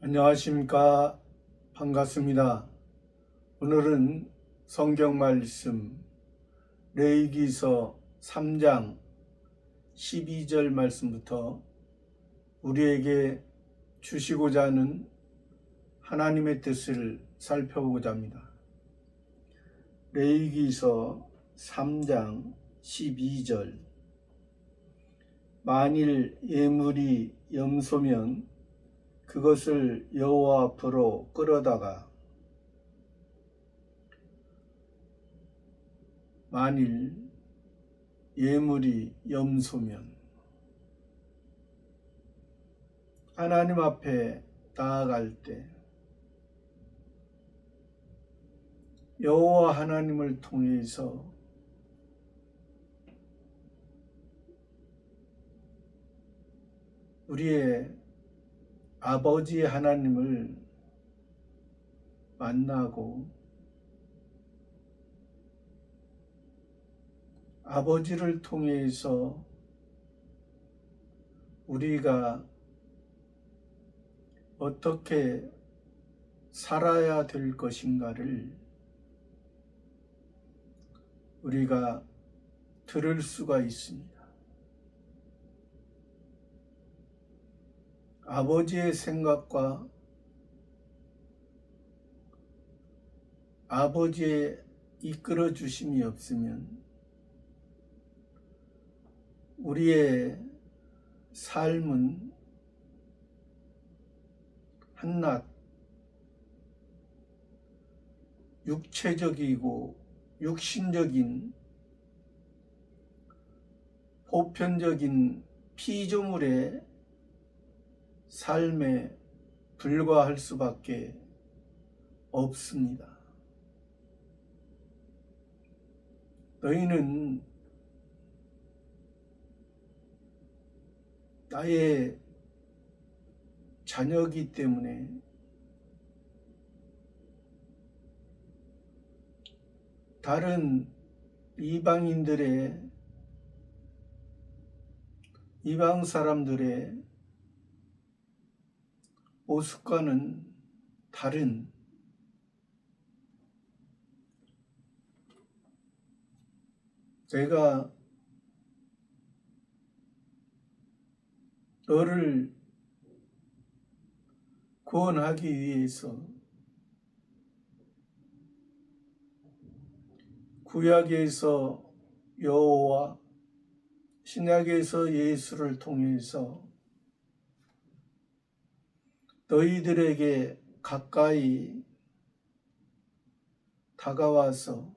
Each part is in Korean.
안녕하십니까. 반갑습니다. 오늘은 성경 말씀 레위기서 3장 12절 말씀부터 우리에게 주시고자 하는 하나님의 뜻을 살펴보고자 합니다. 레위기서 3장 12절 만일 예물이 염소면 그것을 여호와 앞으로 끌어다가 만일 예물이 염소면 하나님 앞에 나아갈 때 여호와 하나님을 통해서 우리의 아버지 하나님을 만나고 아버지를 통해서 우리가 어떻게 살아야 될 것인가를 우리가 들을 수가 있습니다. 아버지의 생각과 아버지의 이끌어 주심이 없으면 우리의 삶은 한낱 육체적이고 육신적인 보편적인 피조물의 삶에 불과할 수밖에 없습니다. 너희는 나의 자녀이기 때문에 다른 이방 사람들의 모습과는 다른 내가 너를 구원하기 위해서 구약에서 여호와, 신약에서 예수를 통해서 너희들에게 가까이 다가와서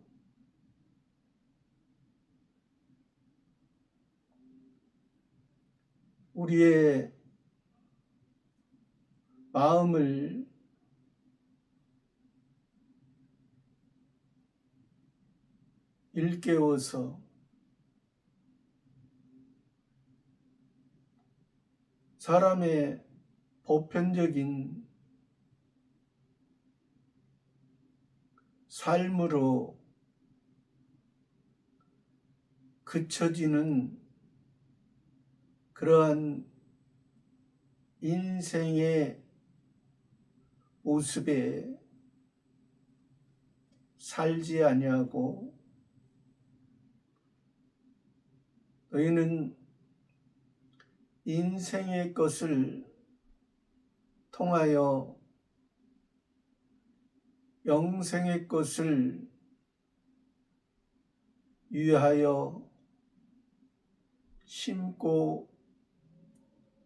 우리의 마음을 일깨워서 사람의 보편적인 삶으로 그쳐지는 그러한 인생의 모습에 살지 아니하고 너희는 인생의 것을 통하여 영생의 것을 위하여 심고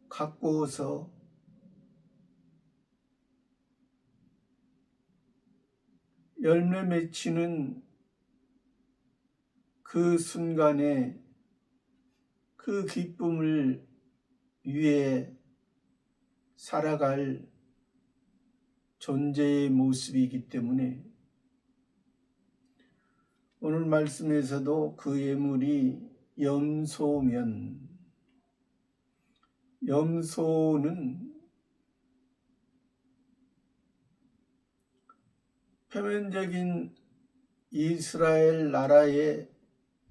가꾸어서 열매 맺히는 그 순간에 그 기쁨을 위해 살아갈 존재의 모습이기 때문에 오늘 말씀에서도 그 예물이 염소면, 염소는 표면적인 이스라엘 나라의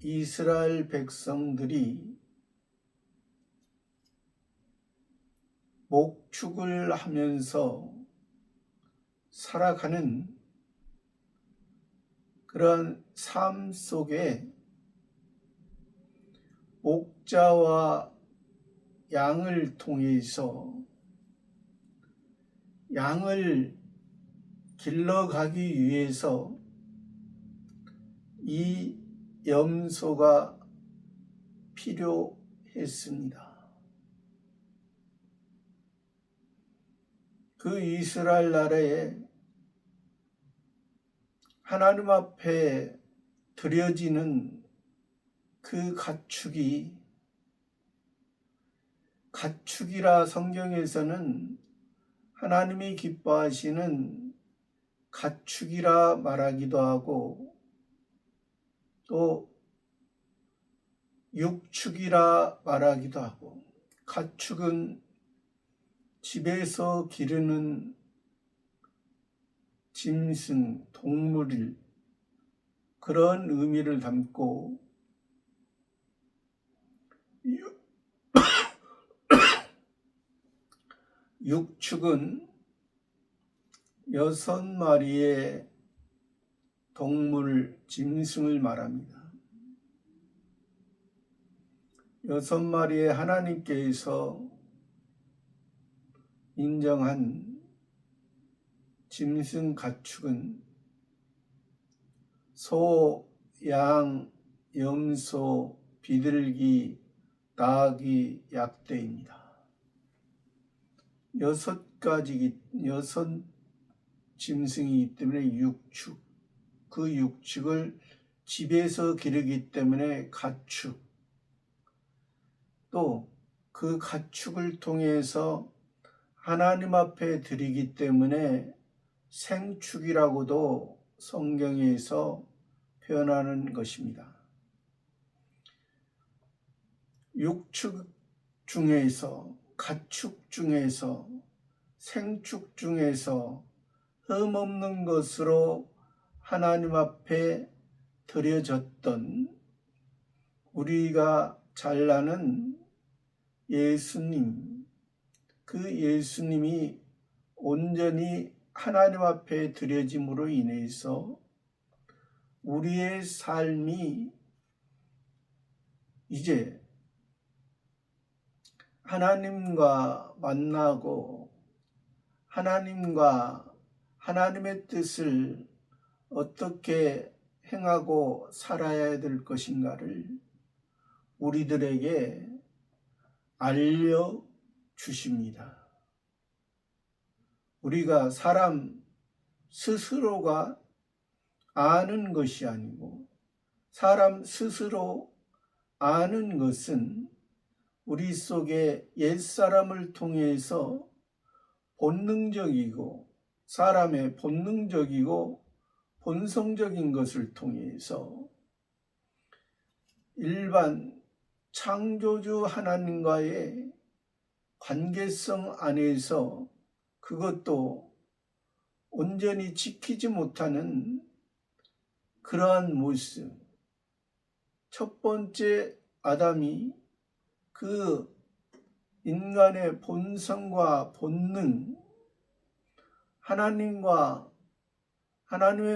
이스라엘 백성들이 목축을 하면서 살아가는 그러한 삶 속에 목자와 양을 통해서 양을 길러가기 위해서 이 염소가 필요했습니다. 그 이스라엘 나라에 하나님 앞에 드려지는 그 가축이라 성경에서는 하나님이 기뻐하시는 가축이라 말하기도 하고 또 육축이라 말하기도 하고, 가축은 집에서 기르는 짐승, 동물일 그런 의미를 담고, 육축은 6마리의 동물, 짐승을 말합니다. 6마리의 하나님께서 인정한 짐승 가축은 소, 양, 염소, 비둘기, 닭이 약대입니다. 6 짐승이기 때문에 육축, 그 육축을 집에서 기르기 때문에 가축, 또 그 가축을 통해서 하나님 앞에 드리기 때문에 생축이라고도 성경에서 표현하는 것입니다. 육축 중에서, 가축 중에서, 생축 중에서 흠없는 것으로 하나님 앞에 드려졌던 우리가 잘 아는 예수님, 그 예수님이 온전히 하나님 앞에 드려짐으로 인해서 우리의 삶이 이제 하나님과 만나고 하나님의 뜻을 어떻게 행하고 살아야 될 것인가를 우리들에게 알려주십니다. 우리가 사람 스스로가 아는 것이 아니고, 사람 스스로 아는 것은 우리 속에 옛사람을 통해서 본능적이고, 사람의 본능적이고 본성적인 것을 통해서 일반 창조주 하나님과의 관계성 안에서 그것도 온전히 지키지 못하는 그러한 모습, 첫 번째 아담이 그 인간의 본성과 본능, 하나님의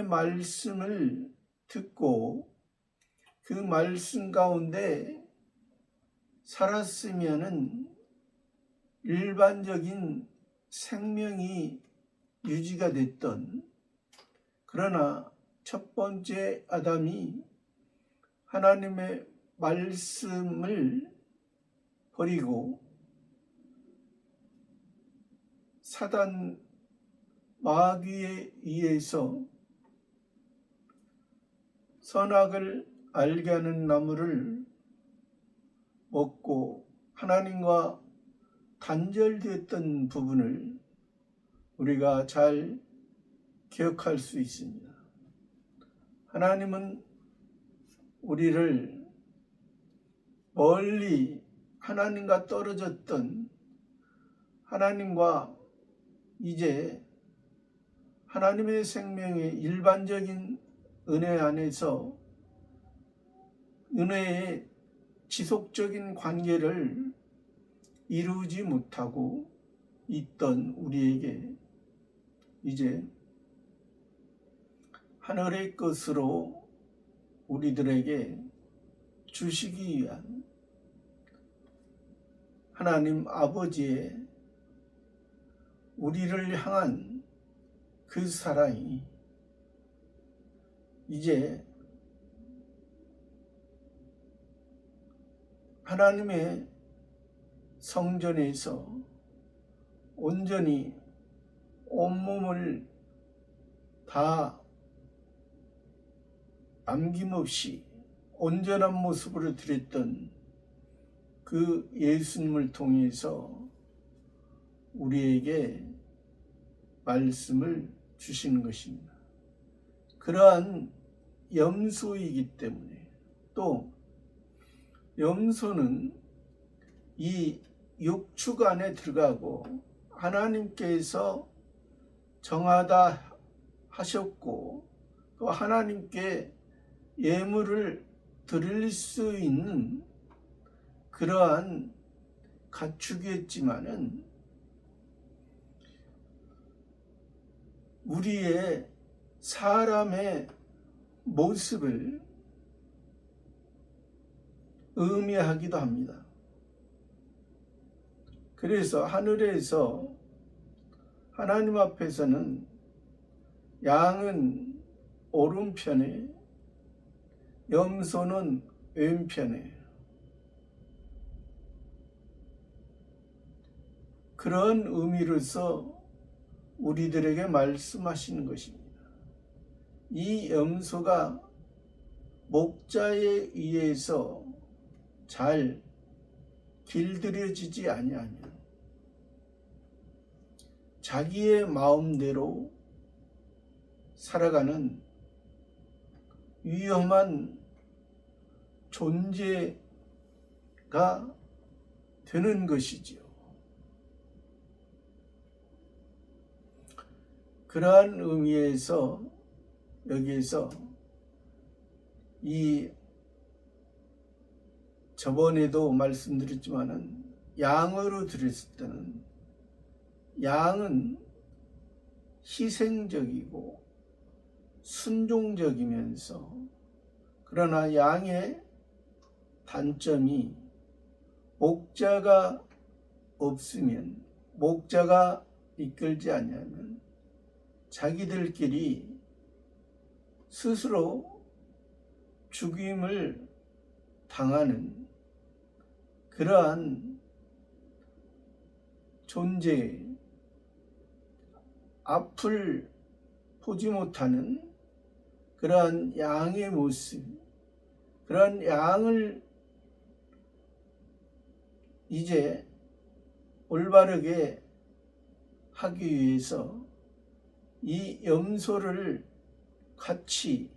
말씀을 듣고 그 말씀 가운데 살았으면은 일반적인 생명이 유지가 됐던, 그러나 첫 번째 아담이 하나님의 말씀을 버리고 사단 마귀에 의해서 선악을 알게 하는 나무를 먹고 하나님과 단절됐던 부분을 우리가 잘 기억할 수 있습니다. 하나님은 우리를 멀리 하나님과 떨어졌던 하나님과 이제 하나님의 생명의 일반적인 은혜 안에서 은혜의 지속적인 관계를 이루지 못하고 있던 우리에게 이제 하늘의 것으로 우리들에게 주시기 위한 하나님 아버지의 우리를 향한 그 사랑이 이제 하나님의 성전에서 온전히 온몸을 다 남김없이 온전한 모습으로 드렸던 그 예수님을 통해서 우리에게 말씀을 주시는 것입니다. 그러한 염소이기 때문에, 또 염소는 이 육축 안에 들어가고 하나님께서 정하다 하셨고 또 하나님께 예물을 드릴 수 있는 그러한 가축이었지만은 우리의 사람의 모습을 의미하기도 합니다. 그래서 하늘에서 하나님 앞에서는 양은 오른편에, 염소는 왼편에, 그런 의미로서 우리들에게 말씀하시는 것입니다. 이 염소가 목자에 의해서 잘 길들여지지 아니하면 자기의 마음대로 살아가는 위험한 존재가 되는 것이지요. 그러한 의미에서 여기에서 저번에도 말씀드렸지만은 양으로 드렸을 때는 양은 희생적이고 순종적이면서, 그러나 양의 단점이 목자가 없으면, 목자가 이끌지 아니하면 자기들끼리 스스로 죽임을 당하는 그러한 존재, 앞을 보지 못하는 그러한 양의 모습, 그러한 양을 이제 올바르게 하기 위해서 이 염소를 같이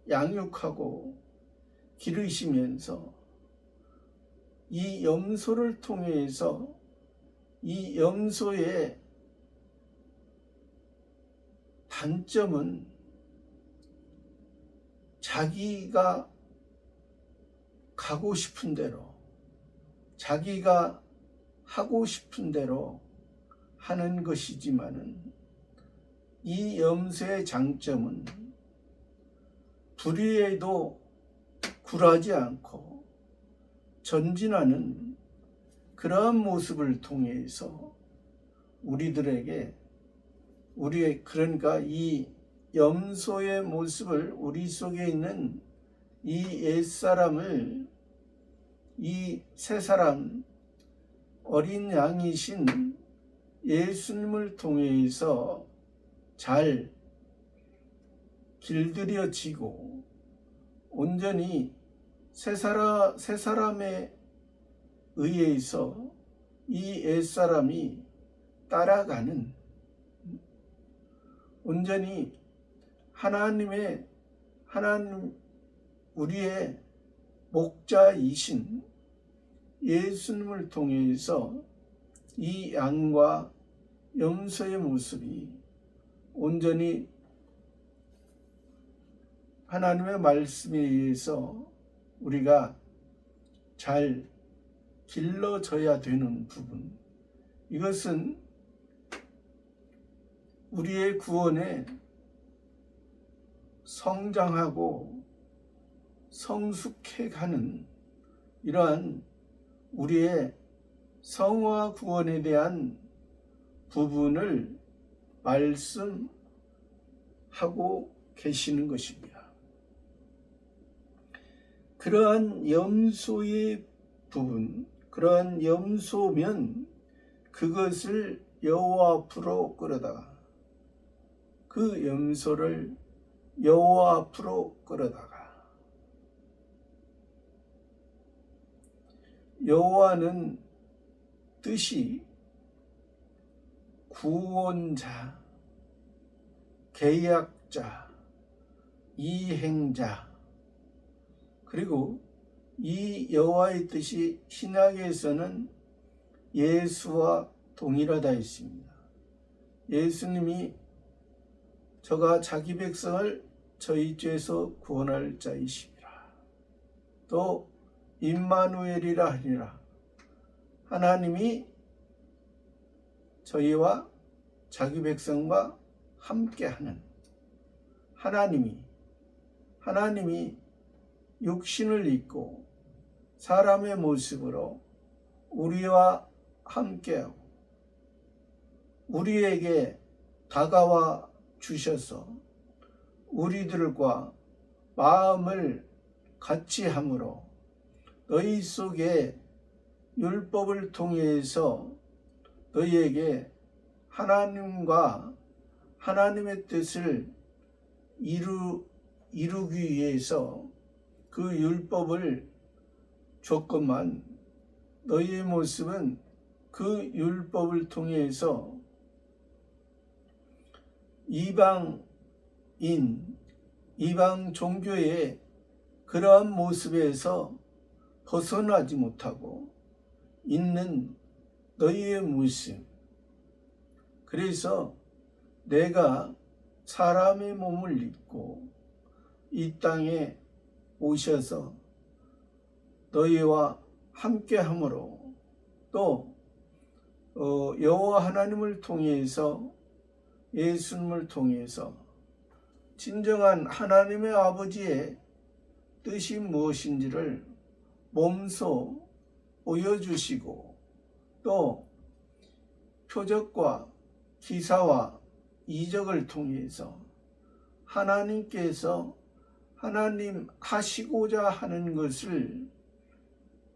양육하고 기르시면서 이 염소를 통해서 이 염소의 단점은 자기가 가고 싶은 대로, 자기가 하고 싶은 대로 하는 것이지만은, 이 염소의 장점은 불의에도 굴하지 않고 전진하는 그러한 모습을 통해서 우리들에게, 그러니까 이 염소의 모습을, 우리 속에 있는 이 옛사람을, 이 새사람, 어린 양이신 예수님을 통해서 잘 길들여지고 온전히 새사람에 의해서 이 옛사람이 따라가는, 온전히 우리의 목자이신 예수님을 통해서 이 양과 염소의 모습이 온전히 하나님의 말씀에 의해서 우리가 잘 길러져야 되는 부분, 이것은 우리의 구원에 성장하고 성숙해가는 이러한 우리의 성화 구원에 대한 부분을 말씀하고 계시는 것입니다. 그러한 염소의 부분, 그러한 염소면 그것을 여호와 앞으로 끌어다가 그 염소를 여호와 앞으로 끌어다가 여호와는 뜻이 구원자, 계약자, 이행자, 그리고 이 여호와의 뜻이 신약에서는 예수와 동일하다 했습니다. 예수님이 저가 자기 백성을 저희 죄에서 구원할 자이시니라. 또 임마누엘이라 하니라. 하나님이 저희와 자기 백성과 함께하는 하나님이 육신을 입고 사람의 모습으로 우리와 함께하고 우리에게 다가와 주셔서 우리들과 마음을 같이 함으로 너희 속에 율법을 통해서 너희에게 하나님과 하나님의 뜻을 이루기 위해서 그 율법을 줬건만 너희의 모습은 그 율법을 통해서 이방 종교의 그러한 모습에서 벗어나지 못하고 있는 너희의 모습. 그래서 내가 사람의 몸을 입고 이 땅에 오셔서 너희와 함께함으로 또 여호와 하나님을 통해서 예수님을 통해서 진정한 하나님의 아버지의 뜻이 무엇인지를 몸소 보여주시고 또 표적과 기사와 이적을 통해서 하나님께서 하나님 하시고자 하는 것을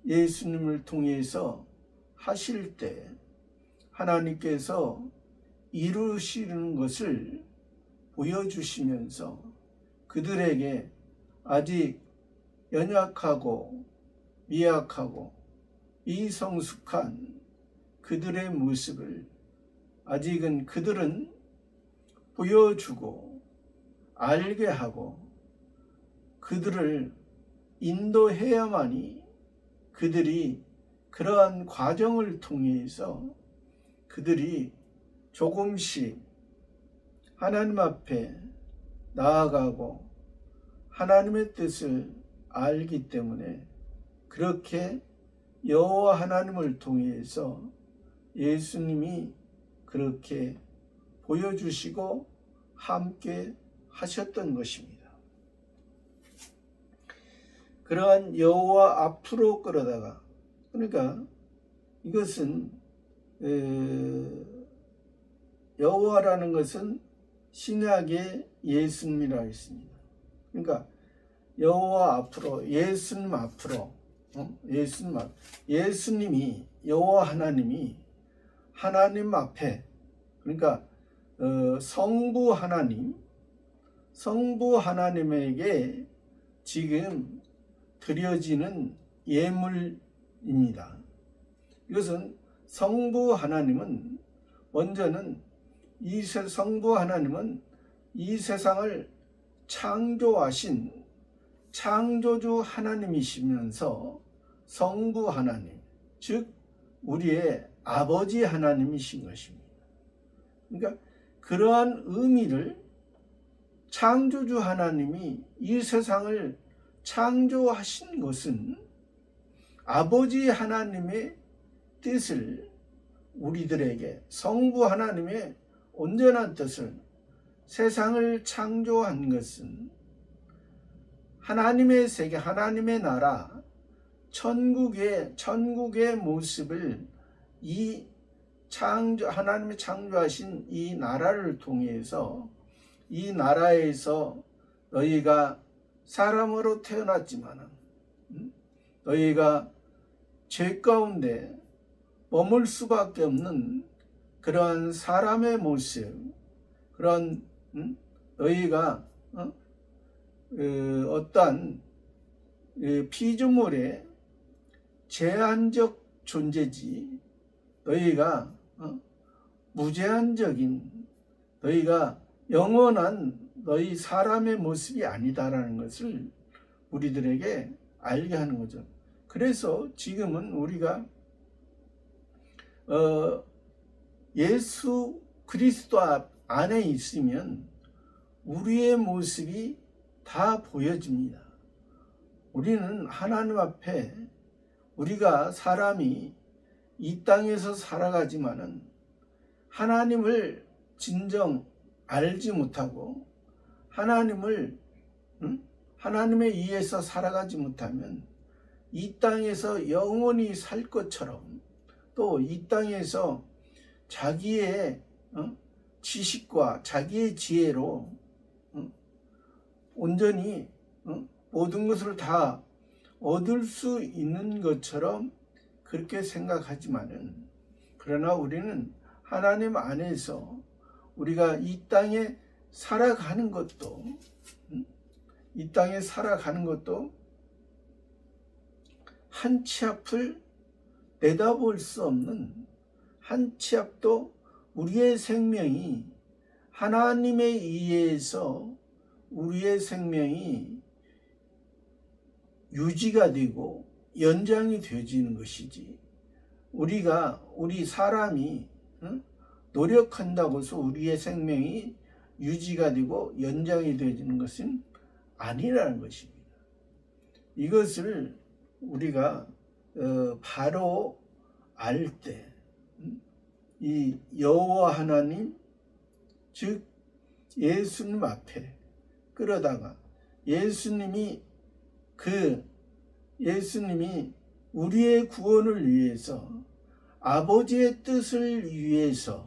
예수님을 통해서 하실 때 하나님께서 이루시는 것을 보여주시면서 그들에게 아직 연약하고 미약하고 미성숙한 그들의 모습을 아직은 그들은 보여주고 알게 하고 그들을 인도해야만이 그들이 그러한 과정을 통해서 그들이 조금씩 하나님 앞에 나아가고 하나님의 뜻을 알기 때문에 그렇게 여호와 하나님을 통해서 예수님이 그렇게 보여주시고 함께 하셨던 것입니다. 그러한 여호와 앞으로 끌어다가 그러니까 이것은 여호와라는 것은 신약의 예수님이라 했습니다. 그러니까 여호와 앞으로 예수님 앞으로 예수님이 여호와 하나님이 하나님 앞에 그러니까 성부 하나님에게 지금 드려지는 예물입니다. 이것은 성부 하나님은 먼저는 성부 하나님은 이 세상을 창조하신 창조주 하나님이시면서 성부 하나님, 즉 우리의 아버지 하나님이신 것입니다. 그러니까 그러한 의미를 창조주 하나님이 이 세상을 창조하신 것은 아버지 하나님의 뜻을 우리들에게 성부 하나님의 온전한 뜻을 세상을 창조한 것은 하나님의 세계, 하나님의 나라, 천국의 모습을 하나님이 창조하신 이 나라를 통해서 이 나라에서 너희가 사람으로 태어났지만 너희가 죄 가운데 머물 수밖에 없는 그러한 사람의 모습, 그런 너희가 어떠한 피조물의 제한적 존재지 너희가 무제한적인 너희가 영원한 너희 사람의 모습이 아니다라는 것을 우리들에게 알게 하는 거죠. 그래서 지금은 우리가 예수 그리스도 안에 있으면 우리의 모습이 다 보여집니다. 우리는 하나님 앞에 우리가 사람이 이 땅에서 살아가지만은 하나님을 진정 알지 못하고 하나님을 하나님에 의해서 살아가지 못하면 이 땅에서 영원히 살 것처럼 또 이 땅에서 자기의 지식과 자기의 지혜로 온전히 모든 것을 다 얻을 수 있는 것처럼 그렇게 생각하지만은 그러나 우리는 하나님 안에서 우리가 이 땅에 살아가는 것도 한 치 앞을 내다볼 수 없는 한 치 앞도 우리의 생명이 하나님에 의해서 우리의 생명이 유지가 되고 연장이 되어지는 것이지 우리 사람이 노력한다고 해서 우리의 생명이 유지가 되고 연장이 되어지는 것은 아니라는 것입니다. 이것을 우리가 바로 알 때 이 여호와 하나님 즉 예수님 앞에 끌어다가 예수님이 우리의 구원을 위해서 아버지의 뜻을 위해서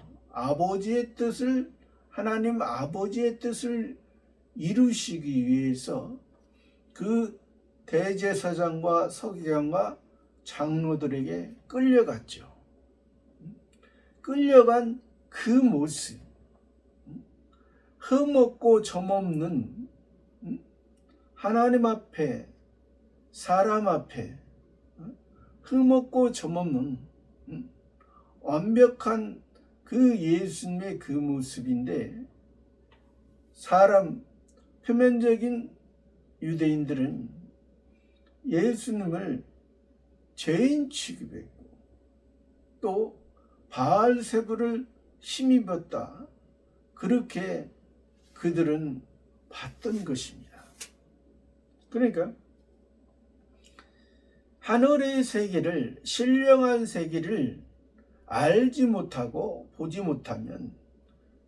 하나님 아버지의 뜻을 이루시기 위해서 그 대제사장과 서기관과 장로들에게 끌려갔죠. 끌려간 그 모습, 흠없고 점없는 하나님 앞에 사람 앞에 흠없고 점없는 완벽한 그 예수님의 그 모습인데 표면적인 유대인들은 예수님을 죄인 취급했고 또 바알세부를 힘입었다 그렇게 그들은 봤던 것입니다. 그러니까 하늘의 세계를 신령한 세계를 알지 못하고 보지 못하면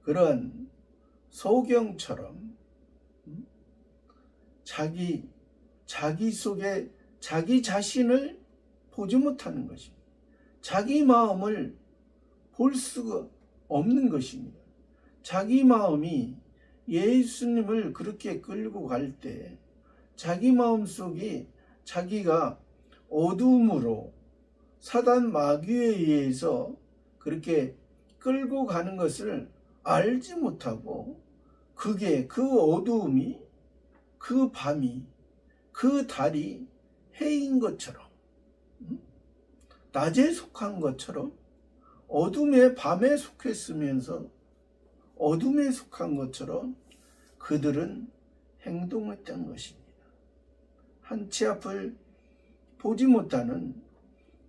그런 소경처럼 자기 속에 자기 자신을 보지 못하는 것입니다. 자기 마음을 볼 수가 없는 것입니다. 자기 마음이 예수님을 그렇게 끌고 갈 때 자기 마음 속에 자기가 어두움으로 사단 마귀에 의해서 그렇게 끌고 가는 것을 알지 못하고 그게 그 어두움이 그 밤이 그 달이 해인 것처럼 낮에 속한 것처럼 어둠의 밤에 속했으면서 어둠에 속한 것처럼 그들은 행동했던 것입니다. 한 치 앞을 보지 못하는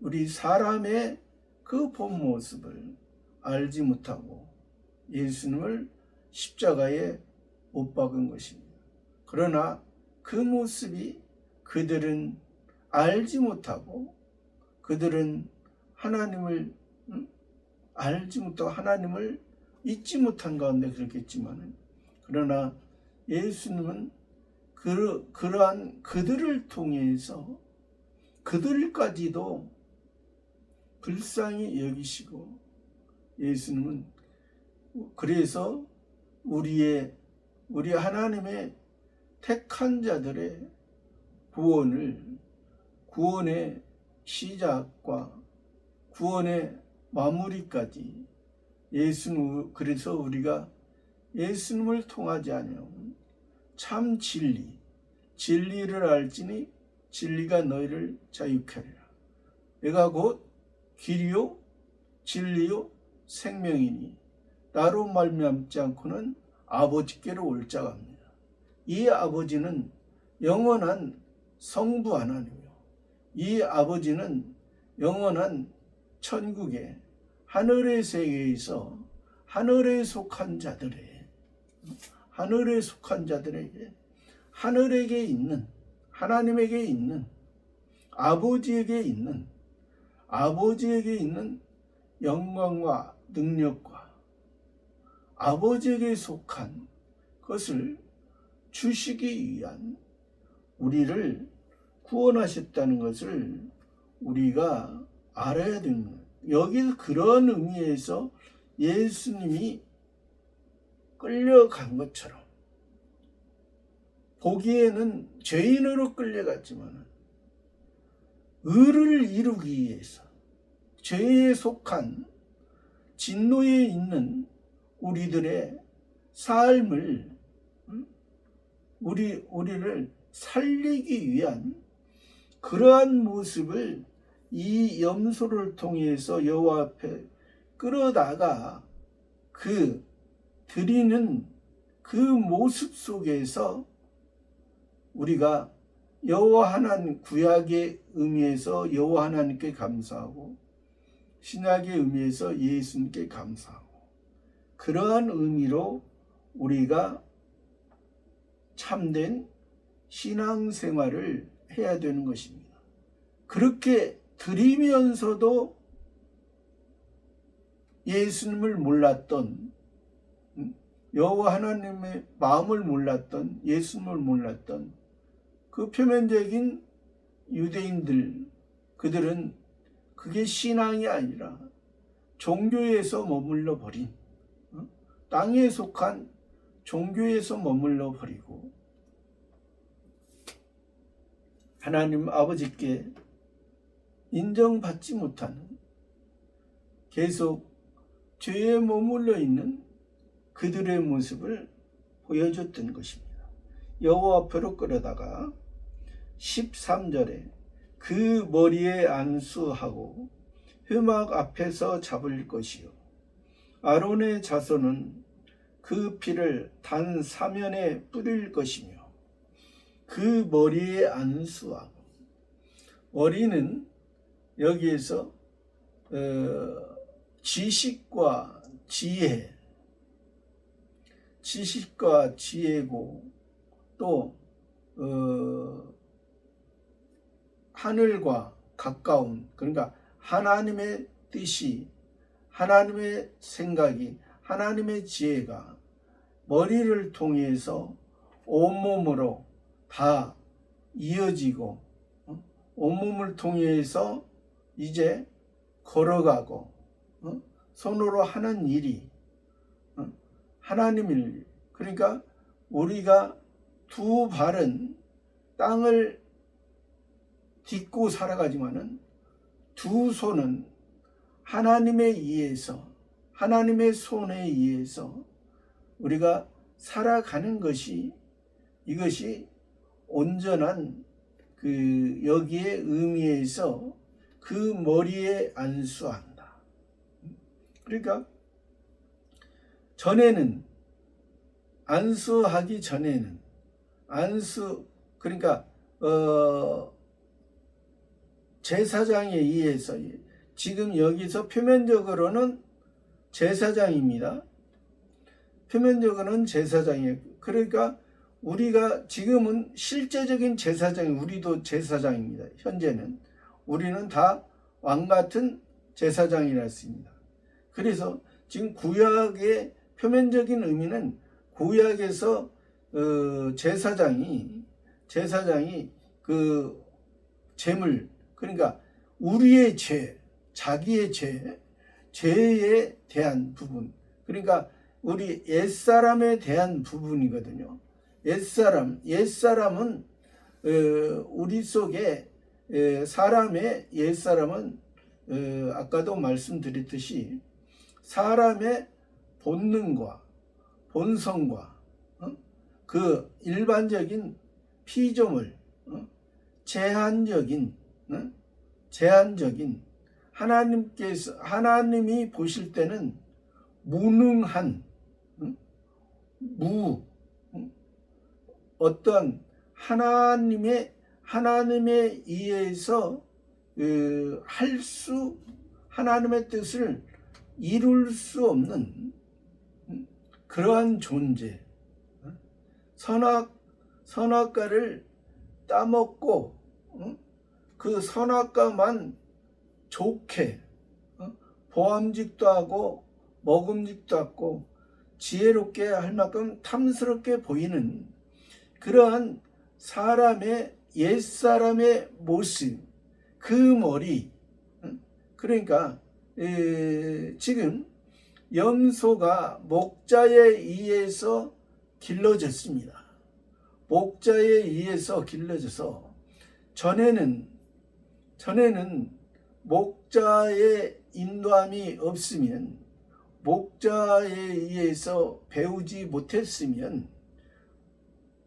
우리 사람의 그 본 모습을 알지 못하고 예수님을 십자가에 못 박은 것입니다. 그러나 그 모습이 그들은 알지 못하고 그들은 하나님을 알지 못하고 하나님을 잊지 못한 가운데 그렇겠지만, 그러나 예수님은 그러한 그들을 통해서 그들까지도 불쌍히 여기시고, 예수님은 그래서 우리 하나님의 택한 자들의 구원의 시작과 구원의 마무리까지 그래서 우리가 예수님을 통하지 않으면 참 진리를 알지니 진리가 너희를 자유케 하리라. 내가 곧 길이요 진리요 생명이니 나로 말미암지 않고는 아버지께로 올 자가 없느니라. 이 아버지는 영원한 성부 하나님이요, 이 아버지는 영원한 천국의 하늘의 세계에서 하늘에 속한 자들에게 하늘에게 있는, 하나님에게 있는, 아버지에게 있는 영광과 능력과 아버지에게 속한 것을 주시기 위한 우리를 구원하셨다는 것을 우리가 알아야 되는 거예요. 여기서 그런 의미에서 예수님이 끌려간 것처럼, 보기에는 죄인으로 끌려갔지만 의를 이루기 위해서 죄에 속한 진노에 있는 우리들의 삶을 우리를 살리기 위한 그러한 모습을 이 염소를 통해서 여호와 앞에 끌어다가 드리는 그 모습 속에서 우리가 여호와 하나님, 구약의 의미에서 여호와 하나님께 감사하고 신약의 의미에서 예수님께 감사하고, 그러한 의미로 우리가 참된 신앙생활을 해야 되는 것입니다. 그렇게 드리면서도 예수님을 몰랐던, 여호와 하나님의 마음을 몰랐던, 예수님을 몰랐던 그 표면적인 유대인들, 그들은 그게 신앙이 아니라 종교에서 머물러 버린, 땅에 속한 종교에서 머물러 버리고 하나님 아버지께 인정받지 못하는, 계속 죄에 머물러 있는 그들의 모습을 보여줬던 것입니다. 여호와 앞으로 끌어다가 13절에 그 머리에 안수하고 회막 앞에서 잡을 것이요, 아론의 자손은 그 피를 단 사면에 뿌릴 것이며, 그 머리에 안수하고, 머리는 여기에서 지식과 지혜고, 또 하늘과 가까운, 그러니까 하나님의 뜻이, 하나님의 생각이, 하나님의 지혜가 머리를 통해서 온몸으로 다 이어지고, 온몸을 통해서 이제 걸어가고, 손으로 하는 일이 하나님의 일. 그러니까 우리가 두 발은 땅을 딛고 살아가지만은 두 손은 하나님에 의해서, 하나님의 손에 의해서 우리가 살아가는 것이, 이것이 온전한 여기에 의미에서 그 머리에 안수한다. 그러니까 전에는, 안수하기 전에는, 그러니까 제사장에 의해서, 지금 여기서 표면적으로는 제사장입니다. 표면적으로는 제사장이에요. 그러니까 우리가 지금은 실제적인 제사장이, 우리도 제사장입니다. 현재는 우리는 다 왕같은 제사장이라 했습니다. 그래서 지금 구약의 표면적인 의미는 구약에서 제사장이 그 제물, 그러니까 우리의 죄, 자기의 죄에 대한 부분, 그러니까 우리 옛사람에 대한 부분이거든요. 옛사람은 우리 속에 사람의 옛사람은 아까도 말씀드렸듯이 사람의 본능과 본성과 그 일반적인 피조물, 제한적인 하나님이 보실 때는 무능한 어떤 하나님에 의해서 하나님의 뜻을 이룰 수 없는 그러한 존재. 선악과를 따먹고 그 선악과만 좋게 보암직도 하고 먹음직도 하고 지혜롭게 할 만큼 탐스럽게 보이는 그러한 사람의 옛사람의 모습, 그 머리, 그러니까 지금 염소가 목자에 의해서 길러졌습니다. 목자에 의해서 길러져서 전에는 목자의 인도함이 없으면, 목자에 의해서 배우지 못했으면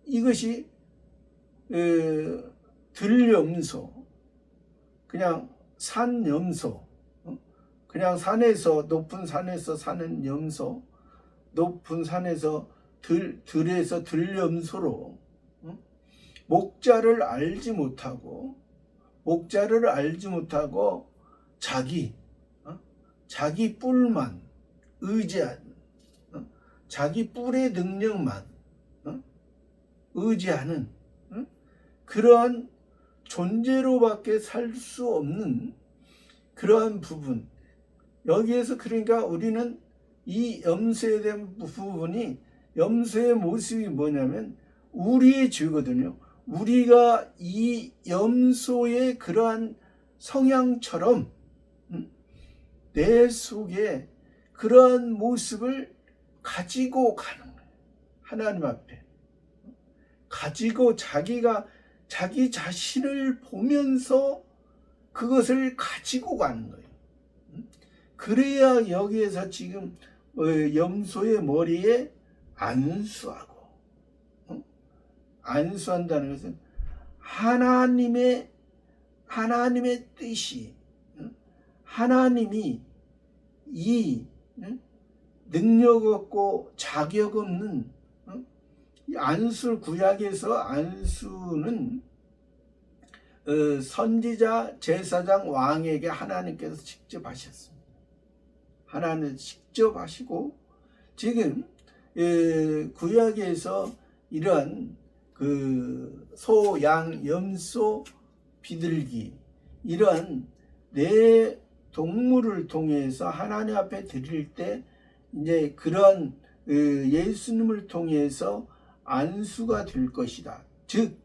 이것이 들염소, 그냥 산염소, 그냥 높은 산에서 사는 염소, 높은 산에서 들에서 들염소로 목자를 알지 못하고 자기 뿔만 의지하는, 자기 뿔의 능력만 의지하는 그러한 존재로밖에 살 수 없는 그러한 부분. 여기에서 그러니까 우리는 이 염소에 대한 부분이, 염소의 모습이 뭐냐면 우리의 죄거든요. 우리가 이 염소의 그러한 성향처럼 내 속에 그러한 모습을 가지고 가는 거예요. 하나님 앞에 가지고 자기 자신을 보면서 그것을 가지고 가는 거예요. 그래야 여기에서 지금 염소의 머리에 안수한다는 것은 하나님의 뜻이, 하나님이 이 능력 없고 자격 없는 안수, 구약에서 안수는 선지자, 제사장, 왕에게 하나님께서 직접 하셨습니다. 하나님 직접 하시고, 지금 구약에서 이러한 그 소, 양, 염소, 비둘기, 이러한 네 동물을 통해서 하나님 앞에 드릴 때 이제 그런 예수님을 통해서 안수가 될 것이다. 즉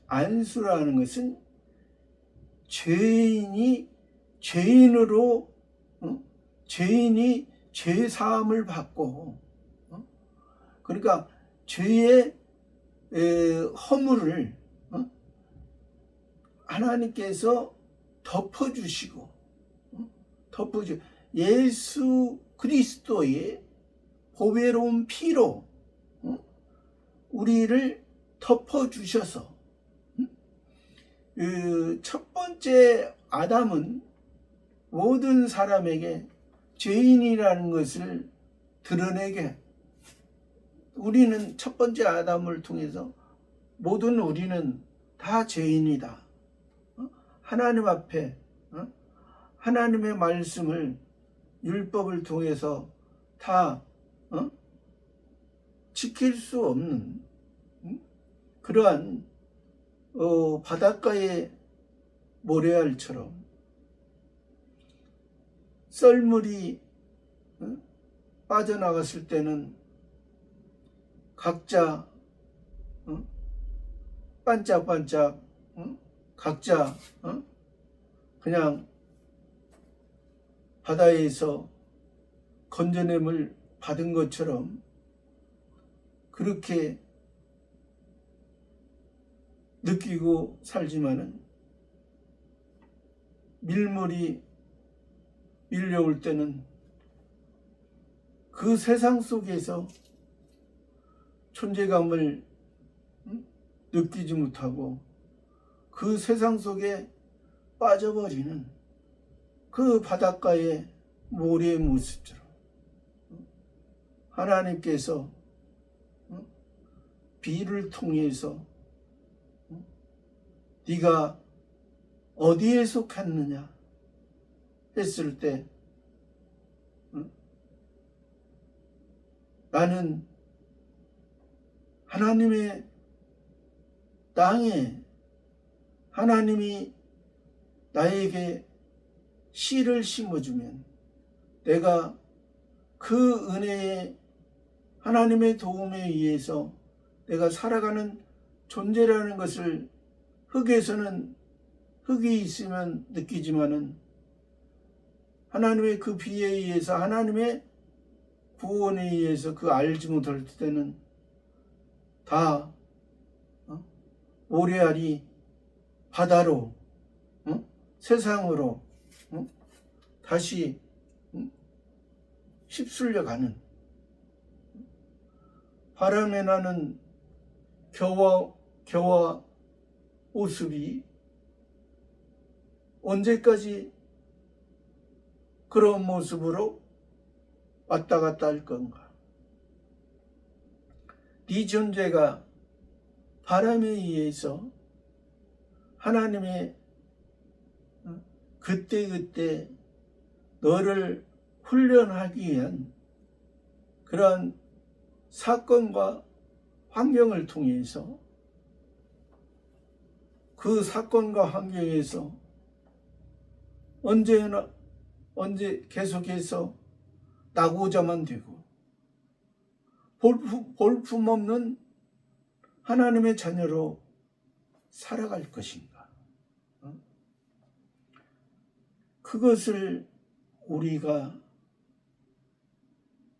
안수라는 것은 죄인이 죄 사함을 받고, 그러니까 죄의 허물을 하나님께서 덮어주시고, 예수 그리스도의 보배로운 피로 우리를 덮어주셔서, 첫 번째 아담은 모든 사람에게 죄인이라는 것을 드러내게, 우리는 첫 번째 아담을 통해서 모든 우리는 다 죄인이다. 하나님 앞에 하나님의 말씀을, 율법을 통해서 다 지킬 수 없는 그러한 바닷가의 모래알처럼 썰물이 빠져나갔을 때는 각자 반짝반짝 각자 그냥 바다에서 건져냄을 받은 것처럼 그렇게 느끼고 살지만은 밀물이 밀려올 때는 그 세상 속에서 존재감을 느끼지 못하고 그 세상 속에 빠져버리는 그 바닷가의 모래의 모습처럼 하나님께서 비를 통해서 네가 어디에 속했느냐 했을 때 나는 하나님의 땅에 하나님이 나에게 씨를 심어주면 내가 그 은혜에 하나님의 도움에 의해서 내가 살아가는 존재라는 것을 흙에서는 흙이 있으면 느끼지만은 하나님의 그 비에 의해서 하나님의 구원에 의해서 그 알지 못할 때는 다 모래알이 바다로 세상으로 다시 휩쓸려가는 바람에 나는 겨와 모습이 언제까지 그런 모습으로 왔다 갔다 할 건가? 네 존재가 바람에 의해서 하나님의 그때그때 너를 훈련하기 위한 그러한 사건과 환경을 통해서 그 사건과 환경에서 언제 계속해서 나고자만 되고 볼품없는 하나님의 자녀로 살아갈 것인가? 그것을 우리가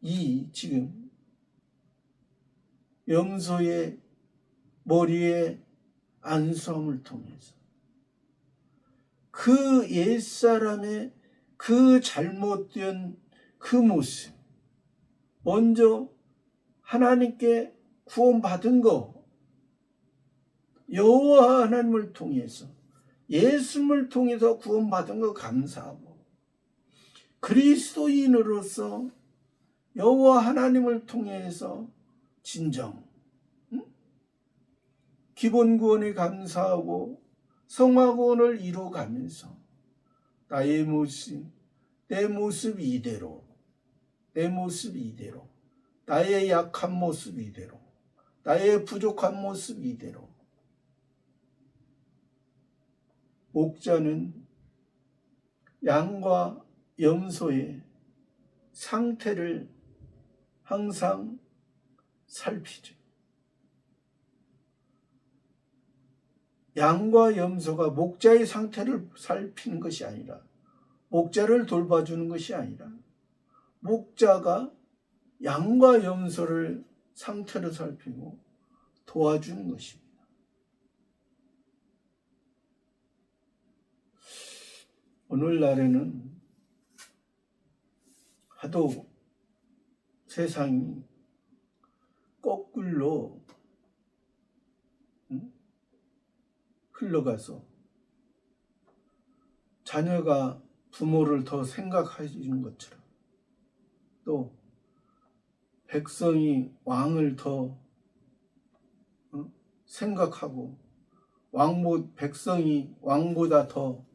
이 지금 염소의 머리에 안수함을 통해서 그 옛사람의 그 잘못된 그 모습, 먼저 하나님께 구원받은 거, 여호와 하나님을 통해서 예수님을 통해서 구원받은 거 감사하고 그리스도인으로서 여호와 하나님을 통해서 진정 기본 구원에 감사하고 성화 구원을 이루어가면서 나의 모습, 내 모습 이대로, 내 모습 이대로, 나의 약한 모습 이대로, 나의 부족한 모습 이대로. 목자는 양과 염소의 상태를 항상 살피죠. 양과 염소가 목자의 상태를 살피는 것이 아니라, 목자를 돌봐주는 것이 아니라, 목자가 양과 염소를 상태를 살피고 도와주는 것입니다. 오늘날에는 하도 세상이 거꾸로 흘러가서 자녀가 부모를 더 생각하시는 것처럼 또 백성이 왕을 더 생각하고 백성이 왕보다 더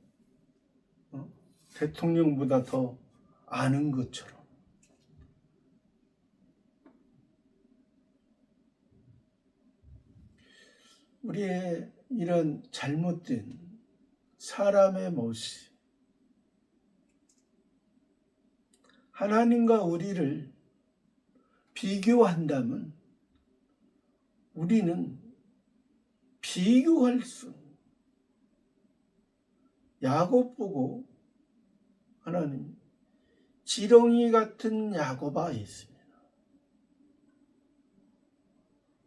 대통령보다 더 아는 것처럼 우리의 이런 잘못된 사람의 모습, 하나님과 우리를 비교한다면 우리는 비교할 수 없는 야곱 보고 하나님 지렁이 같은 야곱아 했습니다.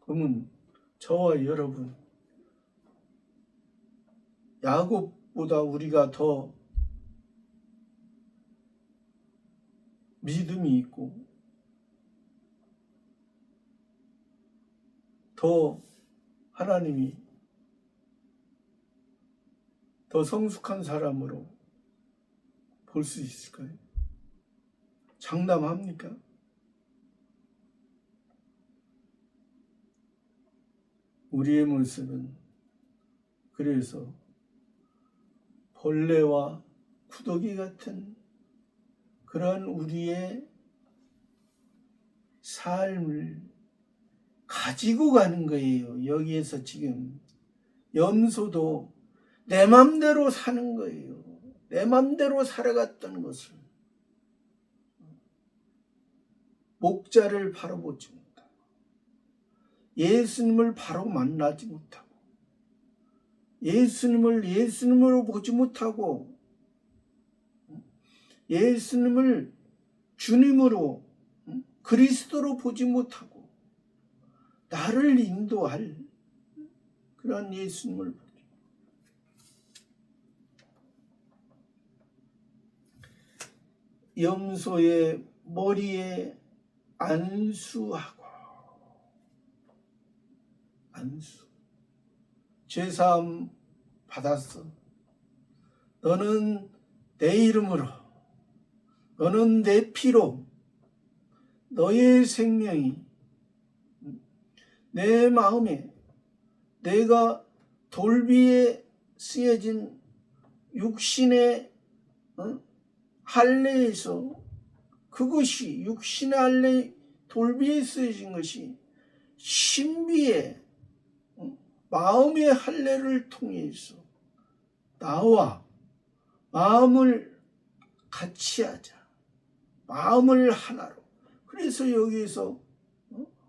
그러면 저와 여러분 야곱보다 우리가 더 믿음이 있고 더 하나님이 더 성숙한 사람으로 볼 수 있을까요? 장담합니까? 우리의 모습은 그래서 벌레와 구더기 같은 그런 우리의 삶을 가지고 가는 거예요. 여기에서 지금 염소도 내 맘대로 사는 거예요. 내 맘대로 살아갔던 것을 목자를 바로 보지 못하고 예수님을 바로 만나지 못하고 예수님을 예수님으로 보지 못하고 예수님을 주님으로 그리스도로 보지 못하고 나를 인도할 그런 예수님을 보죠. 염소의 머리에 안수하고 안수 죄사함 받았어. 너는 내 이름으로 너는 내 피로 너의 생명이 내 마음에 내가 돌비에 쓰여진 육신의 할례에서 그것이 육신의 할례 돌비에 쓰여진 것이 신비의 마음의 할례를 통해서 나와 마음을 같이 하자. 마음을 하나로. 그래서 여기에서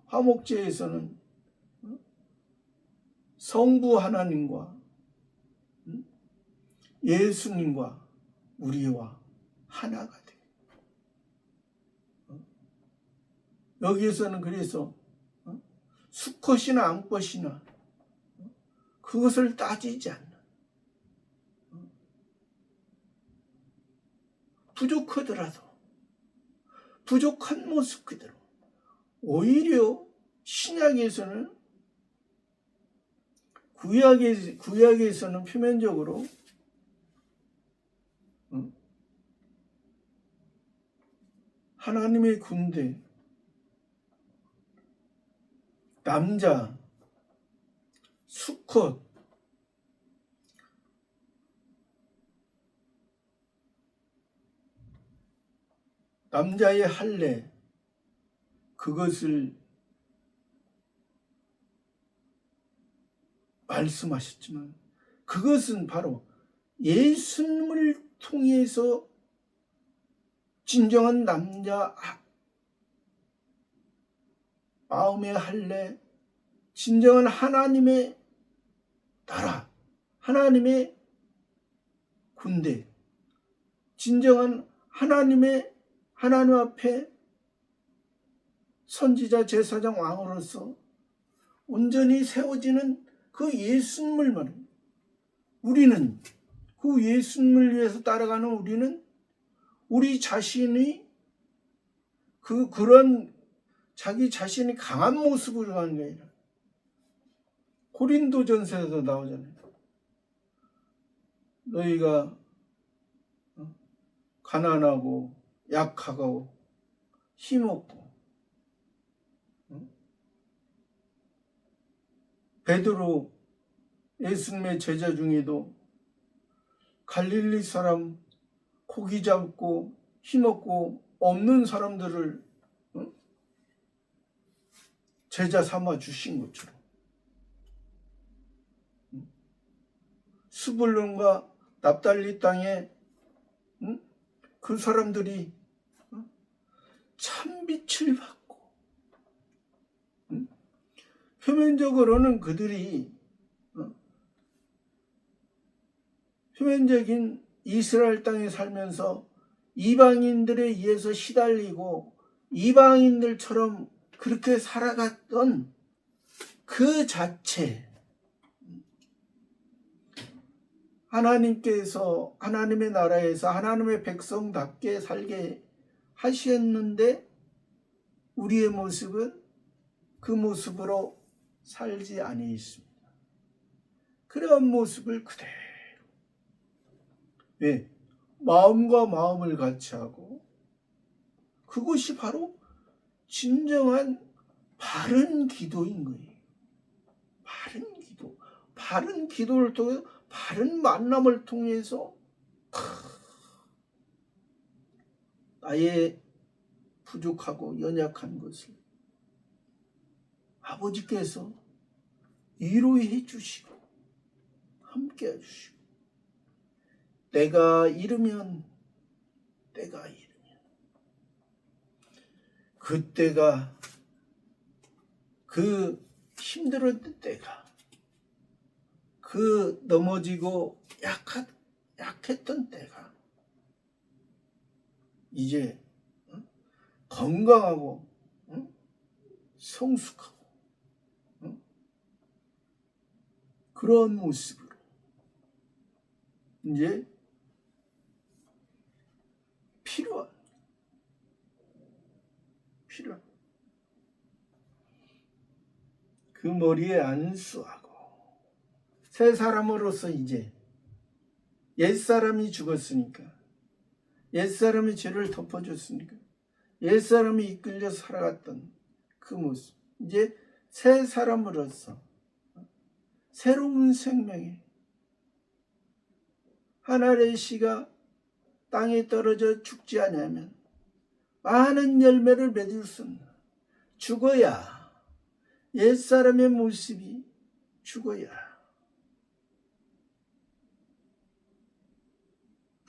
화목제에서는 성부 하나님과 예수님과 우리와 하나가 돼. 여기에서는 그래서 수컷이나 암컷이나 그것을 따지지 않는 부족하더라도 부족한 모습 그대로 오히려 신약에서는 구약에서는 표면적으로 하나님의 군대 남자 수컷 남자의 할례 그것을 말씀하셨지만 그것은 바로 예수님을 통해서 진정한 남자 마음의 할례 진정한 하나님의 나라 하나님의 군대 진정한 하나님 앞에 선지자 제사장 왕으로서 온전히 세워지는 그 예수님을 말합니다. 우리는 그 예수님을 위해서 따라가는 우리는 우리 자신이 그런 자기 자신이 강한 모습으로 가는 게 아니라 고린도전서에도 나오잖아요. 너희가 가난하고 약하고 힘없고 베드로 예수님의 제자 중에도 갈릴리 사람 고기 잡고 힘없고 없는 사람들을 제자 삼아 주신 것처럼 스불론과 납달리 땅에 그 사람들이 참 빛을 받고 표면적으로는 그들이 표면적인 이스라엘 땅에 살면서 이방인들에 의해서 시달리고 이방인들처럼 그렇게 살아갔던 그 자체, 하나님께서 하나님의 나라에서 하나님의 백성답게 살게 하셨는데 우리의 모습은 그 모습으로 살지 아니했습니다. 그런 모습을 그대로, 왜? 마음과 마음을 같이 하고, 그것이 바로 진정한 바른 기도인 거예요. 바른 기도. 바른 기도를 통해 바른 만남을 통해서 나의 부족하고 연약한 것을 아버지께서 위로해 주시고 함께 해주시고, 때가 이르면 그때가, 그 힘들었던 때가, 그 넘어지고 약했던 때가 이제 건강하고 성숙하고 그런 모습으로 이제 필요한 그 머리에 안수하고, 새 사람으로서 이제 옛사람이 죽었으니까, 옛사람이 죄를 덮어줬으니까, 옛사람이 이끌려 살아갔던 그 모습, 이제 새 사람으로서 새로운 생명에, 하늘의 씨가 땅에 떨어져 죽지 않으면 많은 열매를 맺을 수 없는, 죽어야, 옛사람의 모습이 죽어야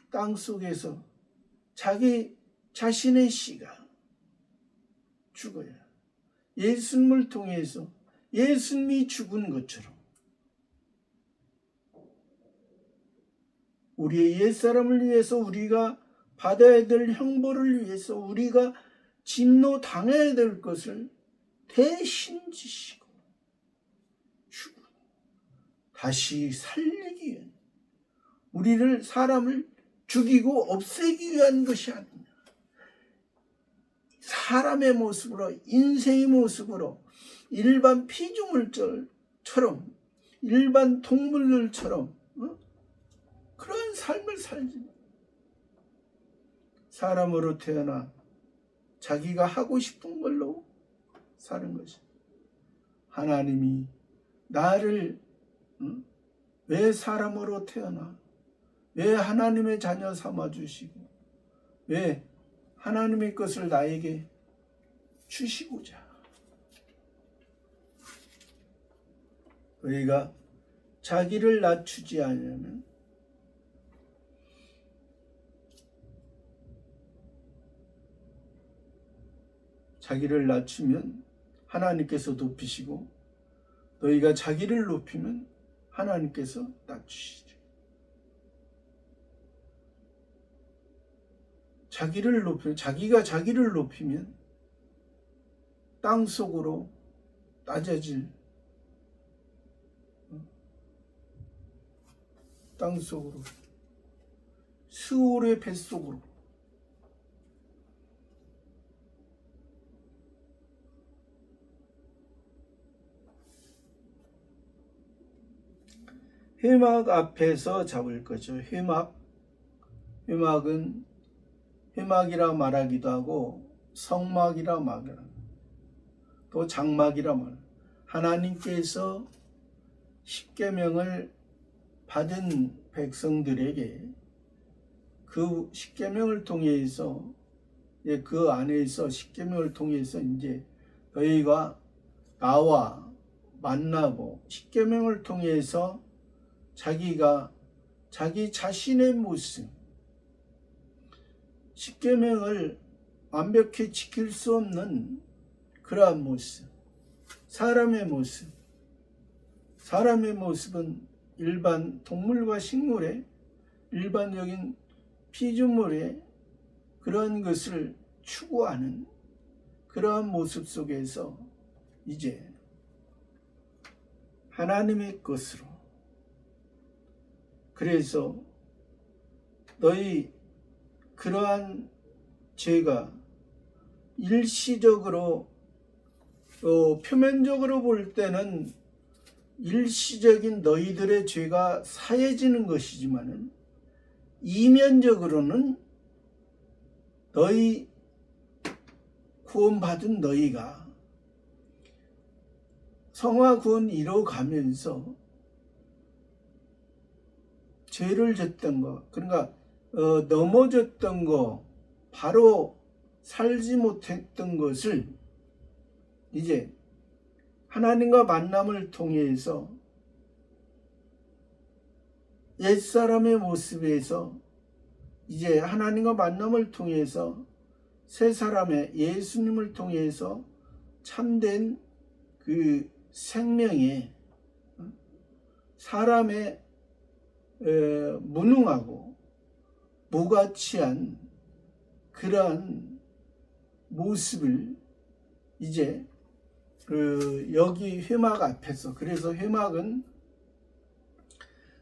땅 속에서 자기 자신의 씨가 죽어야, 예수님을 통해서 예수님이 죽은 것처럼 우리의 옛사람을 위해서, 우리가 받아야 될 형벌을 위해서, 우리가 진노 당해야 될 것을 대신 지시고 죽고 다시 살리기 위한, 우리를, 사람을 죽이고 없애기 위한 것이 아니냐. 사람의 모습으로, 인생의 모습으로, 일반 피조물처럼, 일반 동물들처럼 그런 삶을 살지. 사람으로 태어나 자기가 하고 싶은 걸로 사는 것이, 하나님이 나를 왜 사람으로 태어나, 왜 하나님의 자녀 삼아주시고, 왜 하나님의 것을 나에게 주시고자, 우리가 자기를 낮추지 않으면 자기를 낮추면 하나님께서 높이시고, 너희가 자기를 높이면 하나님께서 낮추시죠. 자기가 자기를 높이면 땅 속으로 낮아질, 땅 속으로, 스올의 뱃속으로, 회막 앞에서 잡을 거죠. 회막은 회막이라 말하기도 하고 성막이라 말하기도 하고 또 장막이라 말합니다. 하나님께서 십계명을 받은 백성들에게 그 십계명을 통해서, 그 안에서 십계명을 통해서 이제 너희가 나와 만나고, 십계명을 통해서 자기가 자기 자신의 모습, 십계명을 완벽히 지킬 수 없는 그러한 모습, 사람의 모습은 일반 동물과 식물의 일반적인 피조물의 그런 것을 추구하는 그러한 모습 속에서 이제 하나님의 것으로, 그래서 너희 그러한 죄가 일시적으로 표면적으로 볼 때는 일시적인 너희들의 죄가 사해지는 것이지만은 이면적으로는 너희 구원받은 너희가 성화 구원 이뤄가면서 죄를 졌던 거, 그러니까 넘어졌던 거, 바로 살지 못했던 것을 이제 하나님과 만남을 통해서 옛사람의 모습에서 이제 하나님과 만남을 통해서 새 사람의 예수님을 통해서 참된 그 생명에 사람의 무능하고 무가치한 그러한 모습을 이제 여기 회막 앞에서, 그래서 회막은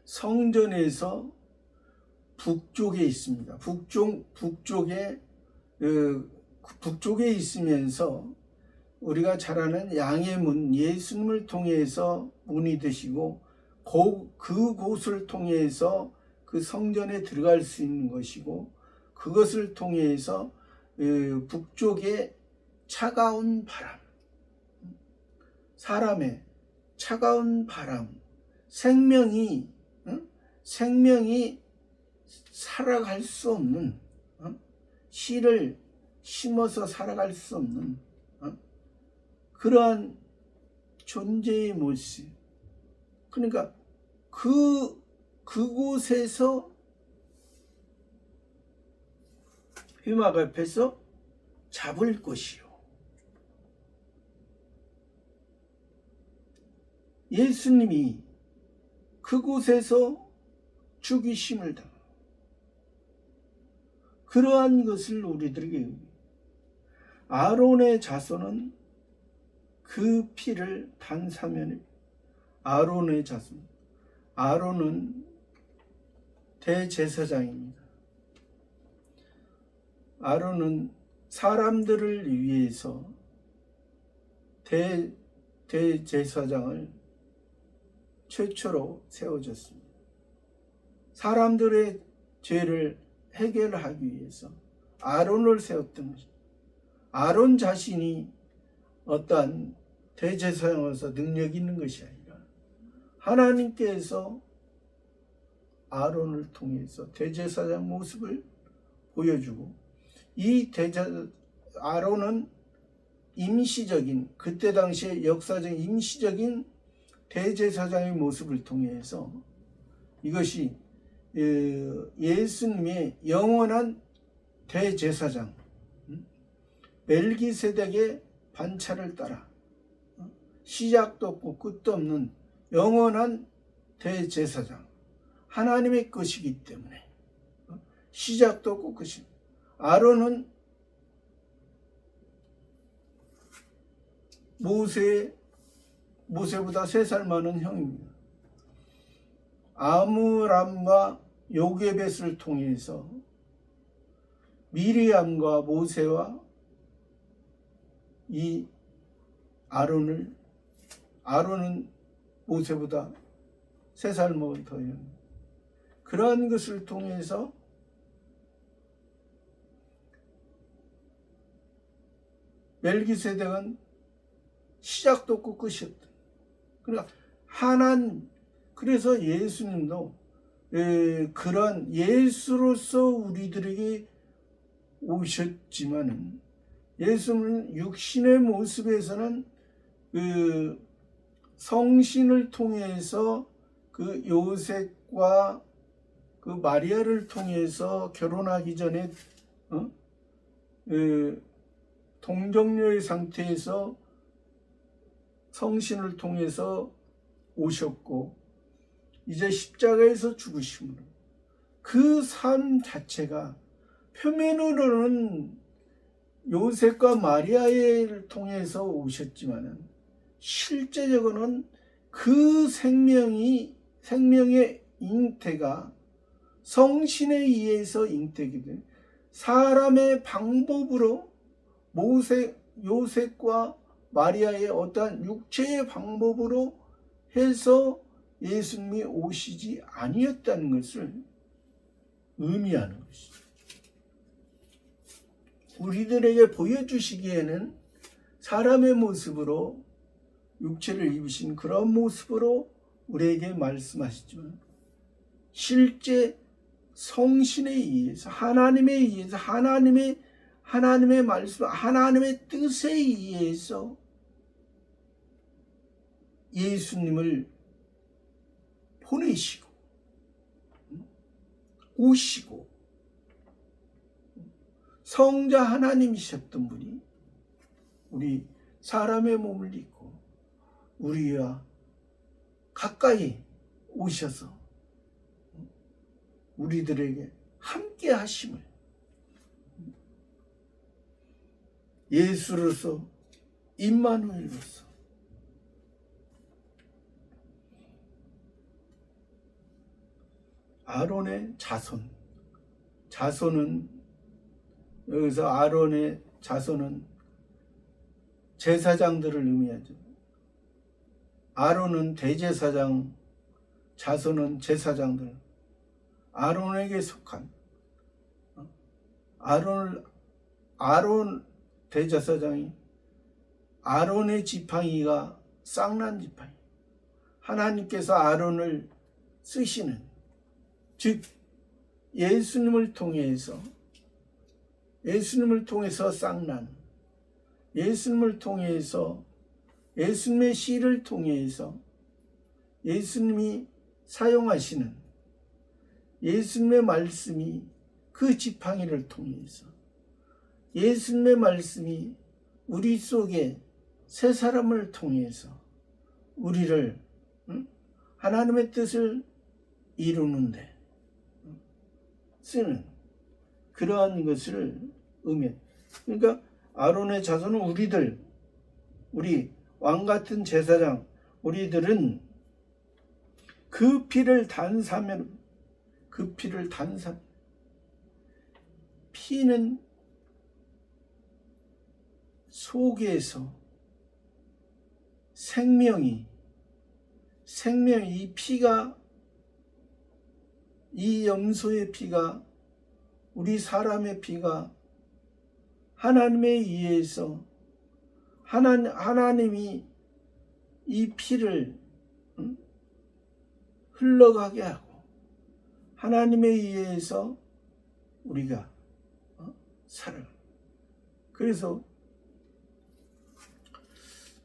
성전에서 북쪽에 있습니다. 북쪽에 있으면서 우리가 잘 아는 양의 문, 예수님을 통해서 문이 되시고 그곳을 통해서 그 성전에 들어갈 수 있는 것이고, 그것을 통해서 북쪽의 차가운 바람, 사람의 차가운 바람, 생명이 살아갈 수 없는, 씨를 심어서 살아갈 수 없는 그러한 존재의 모습. 그러니까 그곳에서 회막 앞에서 잡을 것이요. 예수님이 그곳에서 죽이심을 당하고, 그러한 것을 우리들에게, 아론의 자손은 그 피를 단사면에, 아론의 자손, 아론은 대제사장입니다. 아론은 사람들을 위해서 대제사장을 최초로 세워졌습니다. 사람들의 죄를 해결하기 위해서 아론을 세웠던 것입니다. 아론 자신이 어떠한 대제사장으로서 능력 있는 것이 아니라 하나님께서 아론을 통해서 대제사장 모습을 보여주고, 이 아론은 임시적인, 그때 당시에 역사적인 임시적인 대제사장의 모습을 통해서 이것이 예수님의 영원한 대제사장, 멜기세덱의 반차를 따라 시작도 없고 끝도 없는 영원한 대제사장, 하나님의 것이기 때문에 시작도 없고 끝이. 아론은 모세보다 3살 많은 형입니다. 아므람과 요게벳을 통해서 미리암과 모세와 이 아론은 모세보다 3살 먹은 더 형. 그러한 것을 통해서 멜기세덱은 시작도 없고 끝이었다. 그러니까 그래서 예수님도 그런 예수로서 우리들에게 오셨지만, 예수는 육신의 모습에서는 그 성신을 통해서 그 요셉과 그 마리아를 통해서 결혼하기 전에 동정녀의 상태에서 성신을 통해서 오셨고 이제 십자가에서 죽으심으로 그 삶 자체가 표면으로는 요셉과 마리아를 통해서 오셨지만은 실제적으로는 그 생명의 잉태가 성신에 의해서 잉태가 된 사람의 방법으로 요셉과 마리아의 어떠한 육체의 방법으로 해서 예수님이 오시지 아니었다는 것을 의미하는 것이죠. 우리들에게 보여주시기에는 사람의 모습으로 육체를 입으신 그런 모습으로 우리에게 말씀하시지만 실제 성신에 의해서 하나님에 의해서 하나님의 말씀, 하나님의 뜻에 의해서 예수님을 보내시고 오시고 성자 하나님이셨던 분이 우리 사람의 몸을 입고 우리와 가까이 오셔서 우리들에게 함께 하심을 예수로서 임마누엘로서 아론의 자손은 여기서 아론의 자손은 제사장들을 의미하죠. 아론은 대제사장, 자손은 제사장들. 아론에게 속한 아론 대제사장이 아론의 지팡이가 쌍난 지팡이. 하나님께서 아론을 쓰시는 즉 예수님을 통해서 쌍난 예수님을 통해서 예수님의 씨를 통해서 예수님이 사용하시는 예수님의 말씀이 그 지팡이를 통해서 예수님의 말씀이 우리 속에 새 사람을 통해서 우리를 하나님의 뜻을 이루는데 쓰는 그러한 것을 의미해. 그러니까 아론의 자손은 우리 왕같은 제사장 우리들은 그 피를 단사면 피는 속에서 생명이 이 피가 이 염소의 피가 우리 사람의 피가 하나님에 의해서 하나님이 이 피를 흘러가게 하고 하나님에 의해서 우리가 살아. 그래서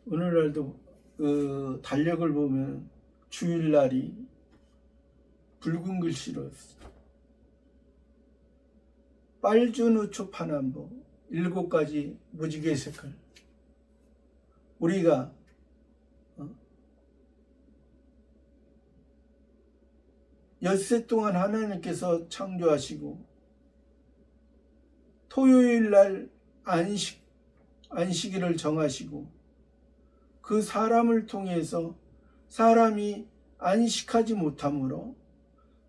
오늘날도 그 달력을 보면 주일날이 붉은 글씨로 빨주노초 파남보 7가지 무지개 색깔 우리가 엿새 동안 하나님께서 창조하시고 토요일날 안식일을 정하시고 그 사람을 통해서 사람이 안식하지 못하므로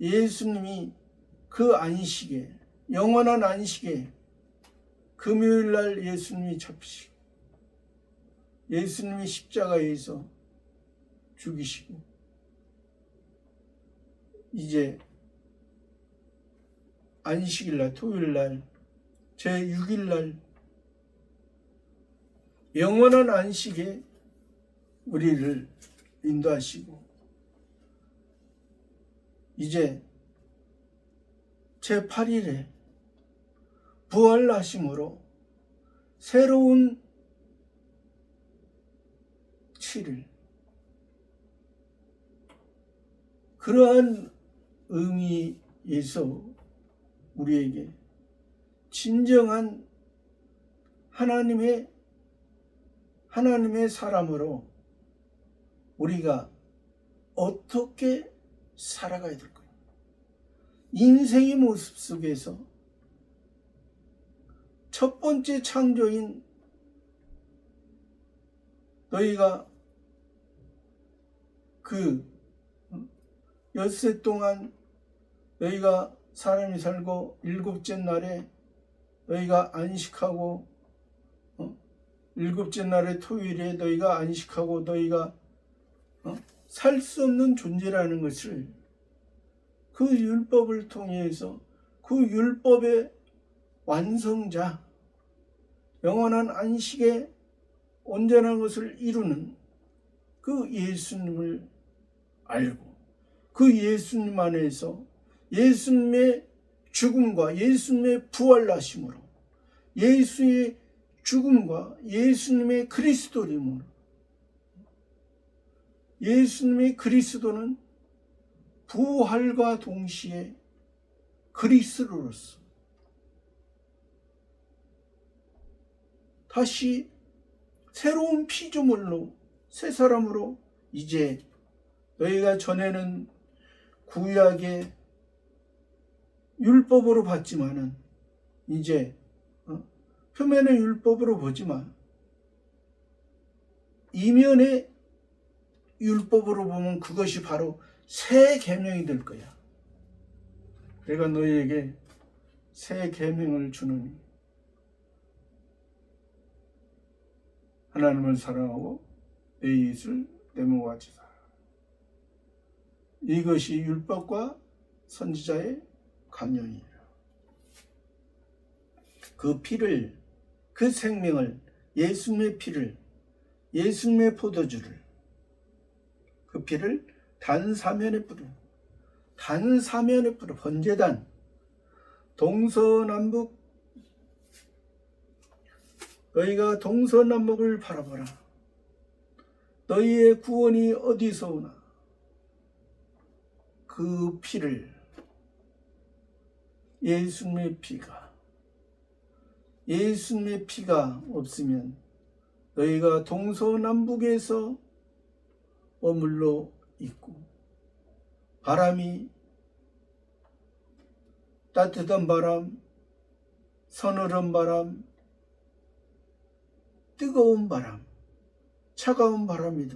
예수님이 그 안식에 영원한 안식에 금요일날 예수님이 잡히시고 예수님이 십자가에서 죽이시고 이제 안식일날 토요일날 제6일날 영원한 안식에 우리를 인도하시고 이제 제8일에 부활하심으로 새로운 7일 그러한 의미에서 우리에게 진정한 하나님의 사람으로 우리가 어떻게 살아가야 될 거야. 인생의 모습 속에서 첫 번째 창조인 너희가 그 엿새 동안 너희가 사람이 살고 일곱째 날에 너희가 안식하고 일곱째 날의 토요일에 너희가 안식하고 너희가 살 수 없는 존재라는 것을 그 율법을 통해서 그 율법의 완성자, 영원한 안식의 온전한 것을 이루는 그 예수님을 알고 그 예수님 안에서 예수님의 죽음과 예수님의 부활하심으로 예수의 죽음과 예수님의 그리스도림으로 예수님의 그리스도는 부활과 동시에 그리스도로서 다시 새로운 피조물로 새 사람으로 이제 너희가 전에는 구약의 율법으로 봤지만은 이제 표면의 율법으로 보지만 이면의 율법으로 보면 그것이 바로 새 계명이 될 거야. 내가 너희에게 새 계명을 주노니 하나님을 사랑하고 내 이웃을 내 몸과 같이 살아. 이것이 율법과 선지자의 강령이에요. 그 피를, 그 생명을, 예수님의 피를, 예수님의 포도주를, 그 피를 단사면에 뿌려, 단사면에 뿌려, 번제단, 동서남북, 너희가 동서남북을 바라보라. 너희의 구원이 어디서 오나? 그 피를, 예수님의 피가, 예수님의 피가 없으면 너희가 동서남북에서 머물러 있고 바람이 따뜻한 바람, 서늘한 바람, 뜨거운 바람, 차가운 바람이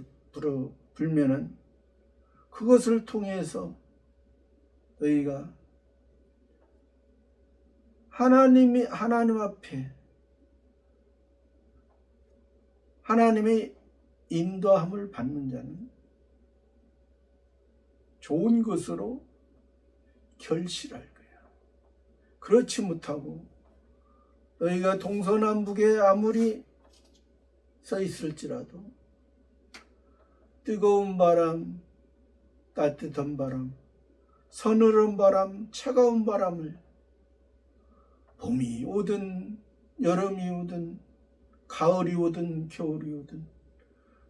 불면은 그것을 통해서 너희가 하나님 앞에 하나님의 인도함을 받는 자는 좋은 것으로 결실할 거야. 그렇지 못하고 너희가 동서남북에 아무리 서 있을지라도 뜨거운 바람, 따뜻한 바람, 서늘한 바람, 차가운 바람을 봄이 오든 여름이 오든 가을이 오든 겨울이 오든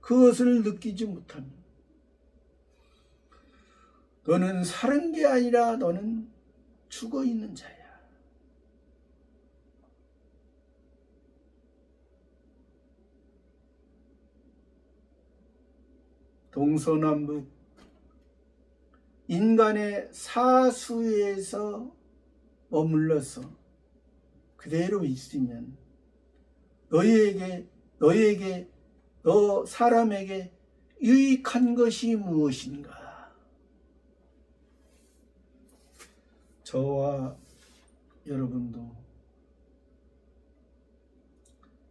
그것을 느끼지 못하면 너는 사는 게 아니라 너는 죽어 있는 자야. 동서남북 인간의 사수에서 머물러서 그대로 있으면 너희에게 너 사람에게 유익한 것이 무엇인가? 저와 여러분도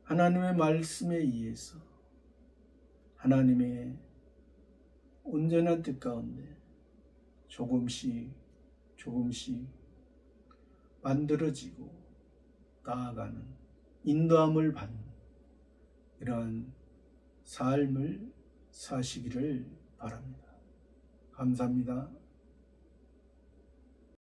하나님의 말씀에 의해서 하나님의 온전한 뜻 가운데 조금씩 만들어지고 나아가는 인도함을 받는 이러한 삶을 사시기를 바랍니다. 감사합니다.